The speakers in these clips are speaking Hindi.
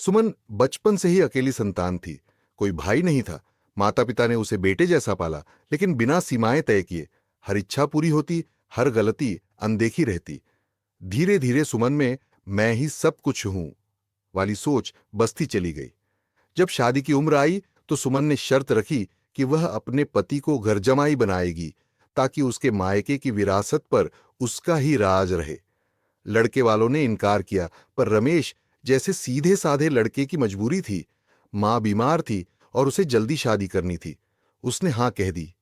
सुमन बचपन से ही अकेली संतान थी। कोई भाई नहीं था। माता पिता ने उसे बेटे जैसा पाला, लेकिन बिना सीमाएं तय किए। हर इच्छा पूरी होती, हर गलती अनदेखी रहती। धीरे धीरे सुमन में मैं ही सब कुछ हूं वाली सोच बसती चली गई। जब शादी की उम्र आई तो सुमन ने शर्त रखी कि वह अपने पति को घर जमाई बनाएगी, ताकि उसके मायके की विरासत पर उसका ही राज रहे। लड़के वालों ने इनकार किया, पर रमेश जैसे सीधे साधे लड़के की मजबूरी थी। मां बीमार थी और उसे जल्दी शादी करनी थी। उसने हां कह दी।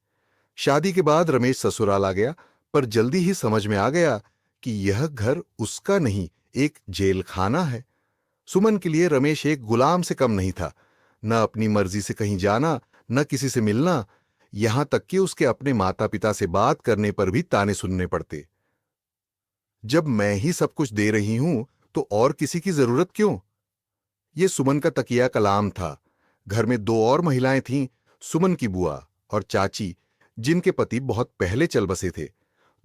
शादी के बाद रमेश ससुराल आ गया, पर जल्दी ही समझ में आ गया कि यह घर उसका नहीं, एक जेल खाना है। सुमन के लिए रमेश एक गुलाम से कम नहीं था। न अपनी मर्जी से कहीं जाना, न किसी से मिलना, यहां तक कि उसके अपने माता पिता से बात करने पर भी ताने सुनने पड़ते। जब मैं ही सब कुछ दे रही हूं तो और किसी की जरूरत क्यों? ये सुमन का तकिया कलाम था। घर में दो और महिलाएं थीं, सुमन की बुआ और चाची, जिनके पति बहुत पहले चल बसे थे।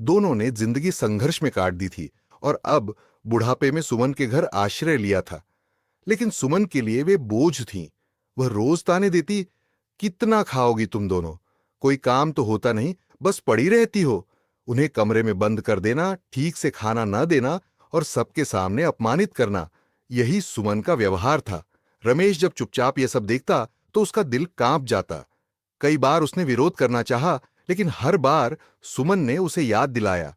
दोनों ने जिंदगी संघर्ष में काट दी थी और अब बुढ़ापे में सुमन के घर आश्रय लिया था। लेकिन सुमन के लिए वे बोझ थीं। वह रोज ताने देती, कितना खाओगी तुम दोनों? कोई काम तो होता नहीं, बस पड़ी रहती हो। उन्हें कमरे में बंद कर देना, ठीक से खाना न देना और सबके सामने अपमानित करना, यही सुमन का व्यवहार था। रमेश जब चुपचाप यह सब देखता तो उसका दिल कांप जाता। कई बार उसने विरोध करना चाहा, लेकिन हर बार सुमन ने उसे याद दिलाया,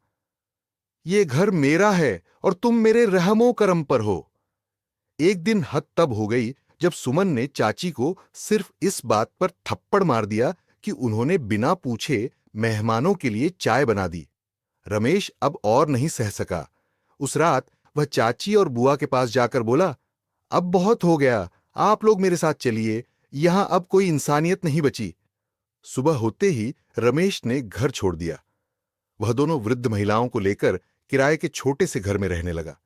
ये घर मेरा है और तुम मेरे रहमो करम पर हो। एक दिन हद तब हो गई जब सुमन ने चाची को सिर्फ इस बात पर थप्पड़ मार दिया कि उन्होंने बिना पूछे मेहमानों के लिए चाय बना दी। रमेश अब और नहीं सह सका। उस रात वह चाची और बुआ के पास जाकर बोला, अब बहुत हो गया, आप लोग मेरे साथ चलिए, यहां अब कोई इंसानियत नहीं बची। सुबह होते ही रमेश ने घर छोड़ दिया। वह दोनों वृद्ध महिलाओं को लेकर किराए के छोटे से घर में रहने लगा।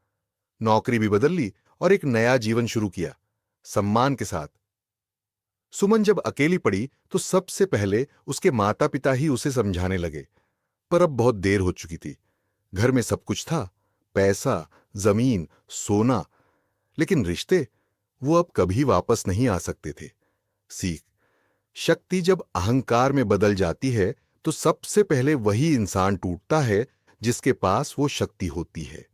नौकरी भी बदल ली और एक नया जीवन शुरू किया, सम्मान के साथ। सुमन जब अकेली पड़ी तो सबसे पहले उसके माता पिता ही उसे समझाने लगे, पर अब बहुत देर हो चुकी थी। घर में सब कुछ था, पैसा, जमीन, सोना, लेकिन रिश्ते, वो अब कभी वापस नहीं आ सकते थे। सीख, शक्ति जब अहंकार में बदल जाती है तो सबसे पहले वही इंसान टूटता है जिसके पास वो शक्ति होती है।